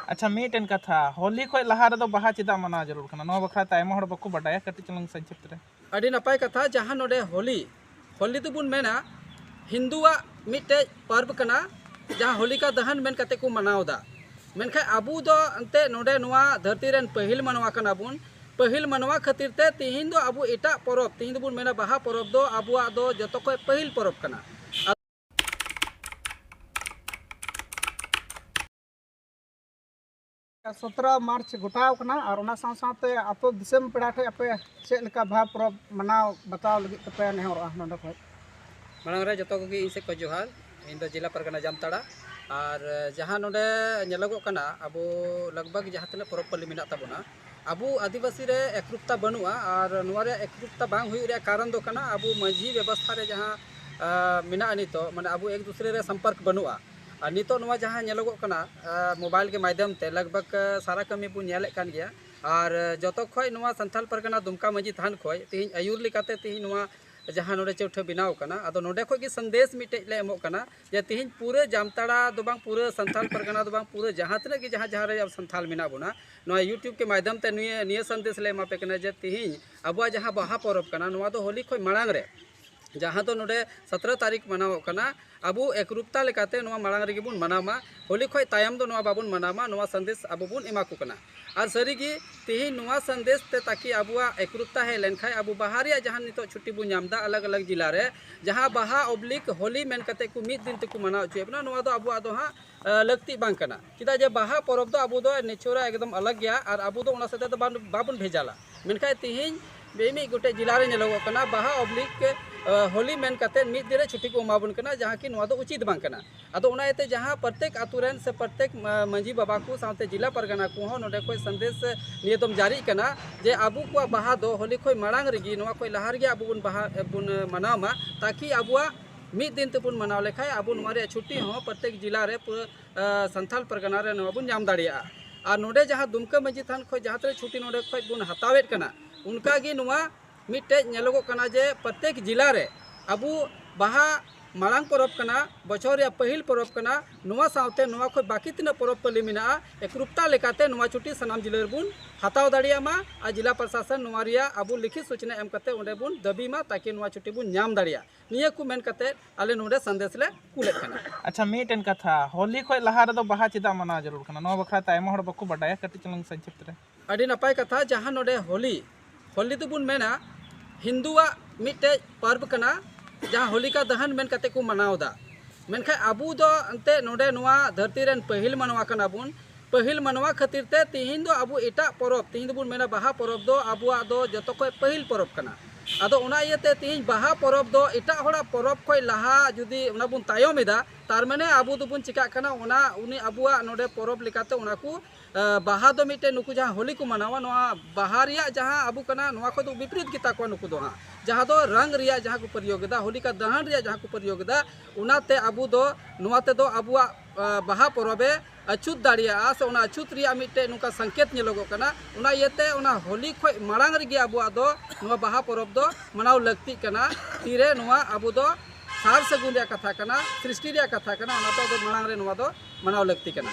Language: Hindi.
अच्छा मीटन कथा होली खो लहा रे बाहा चेदा मना जरूर कना नो बखरा तायम हड़ बको बडाया कटी चलंग संक्षिप्त रे अड़ी नपाय कथा जहाँ नोडे होली होली तो बुन मेना हिंदुआ मिटे पर्व कना जहाँ होलिका दहन मेन कते को मनावदा मेनखा अबू दो अंते नोडे नुआ धरती रेन पहिल मनवा कना बुन पहिल मनवा खातिर ते तिहिन दो अबू एटा परब तिहिन दो बुन मेना बाहा परब दो अबुआ दो जतो को पहिल परब कना 17 मार्च गोटाव कना और ओना साथे आतो दिसम पेड़ा ठे आपे चेक लेका भाव परब मनाव बताव लगी तपे नेहर नोंडे खय मांग रे जतो को इनसे को जोहार इन दो जिला परगना जामताड़ा और जहाँ नोंडे नेलगो कना अबो लगभग जहाँ तने परब पल्ली मेना तबना अबो आदिवासी रे एकरूपता बनुआ और नुआरे एकरूपता बांग हुई रे कारण दो कना अबो मझी व्यवस्था रे जहाँ मेना नितो माने अबो एक दूसरे रे संपर्क बनुआ और नितो नुआ जहाँ नेलगो कना मोबाइल के माध्यम ते लगभग सारा कमी बु नेले कान गया और जतो खय नुआ संथाल परगना दुमका मझी थान खय तिहिन आयुर लिकाते तिहिन नुआ जहाँ नोडे चौथा बनाव कना अदो नोडे खय के संदेश मिटे ले एमो कना जे तिहिन पूरे जामताड़ा दो बांग पूरे संथाल परगना दो बांग पूरे जहाँ तने के जहाँ रे अब संथाल मेना बुना नुआ यूट्यूब के माध्यम ते निये संदेश ले एमा पे कना जे तिहिन अबुआ जहाँ बाहा परब कना नुआ दो होली खय मांग रे जहाँ तो नोडे 17 तारीख मनाव कना अबू एकरूपता लेकाते नुआ मांग रे बुन मनामा होली खय तायम दो नुआ बाबुन मनामा नुआ संदेश अबू बुन एमाकु कना और सरीगी तिहिन नुआ संदेश ते ताकि अबुआ एकरूपता है लेनखाय अबू बाहरिया जहाँ नितो छुट्टी बु नामदा अलग अलग जिला रे जहाँ बाहा ऑब्लिक होली मेन कते को मिद दिन तक मनाव चेबना नुआ दो अबुआ दो हाँ लगती बांग कना चिदा जे बाहा परब दो अबू दो नेचुरा एकदम अलग गया और अबू दो उना साथे दो बाबुन भेजाला मेनखाय तिहिन बेमी गोटे जिला रे नेलगो कना बाहा ऑब्लिक होली मेन कते मिद दिन छुट्टी को माबुन कना जहाँ की नुआ दो उचित बांग कना अदो उना एते जहाँ प्रत्येक आतुरेन से प्रत्येक मंजी बाबा को साथे जिला परगना को हो नोडे कोई संदेश नियतम जारी कना जे अबू को बाहा दो होली खोय मांग रेगी नुआ कोई लहार गया अबू बुन बाहा बुन मनामा ताकि अबुआ मिद दिन ते बुन मनाव लेखाय अबू नुआ छुट्टी हो प्रत्येक जिला रे पूरा संथाल परगना रे नुआ बुन नाम दाड़िया और नोडे जहाँ दुमका मंजी थान खोय जहाँ तरे छुट्टी नोडे खोय बुन हतावेत कना उनका गी नुआ मिटे नेलगो कना जे प्रत्येक जिला रे अबू बाहा मांग परब कना बछर या पहिल परब कना नुआ सावते नुआ खो बाकी तीन परब पल्ली मेना एकरूपता लेकाते नुआ छुट्टी सनाम जिले बुन हताव दाड़ियामा आ जिला प्रशासन नुआ रिया अबू लिखित सूचना एम कते ओंडे बुन दबी मा ताकि नुआ छुट्टी बुन नाम दाड़िया निया को मेन कते आले नोडे संदेश ले कुले कना अच्छा मीटन कथा होली खो लहा रे बाहा चेदा मना जरूर कना नो बखरा तायम हड़ बको बडाया कटी चलंग संक्षिप्त रे अड़ी नपाय कथा जहाँ नोडे होली होली तो बुन मेना हिंदुआ मिटे पर्व कना जहाँ होलिका दहन मेन कते को मनावदा मेनखा अबू दो अंते नोडे नुआ धरती रेन पहिल मनवा कना बुन पहिल मनवा खातिर ते तिहिन दो अबू एटा परब तिहिन दो बुन मेना बाहा परब दो अबुआ दो जतो को पहिल परब कना अदो उना इयते तिहिन बाहा परब दो एटा होड़ा परब कोई लहा जुदी उना बुन तायम एदा तार माने अबू दो बुन चिका कना उना उनी अबुआ नोडे परब लेकाते उना को बाहा दो मिटे नुकु जहाँ होली को मनावा नुआ बाहा रिया जहाँ अबू कना नुआ को दो विपरीत किता को नुकु दो हाँ जहाँ दो रंग रिया जहाँ को प्रयोगदा होली का दहन रिया जहाँ को प्रयोगदा उनाते अबू दो नुआते दो अबुआ बाहा परबे अछूत दाड़िया से उना अछूत रिया मिटे नुका संकेत नेलगो कना उना इयते उना होली खय मांग रेगी अबुआ दो नुआ बाहा परब दो मनाव लगती कना तीरे नुआ अबू दो सार सगुन रिया कथा कना सृष्टि रिया कथा कना उना तो मांग रे नुआ दो मनाव लगती कना।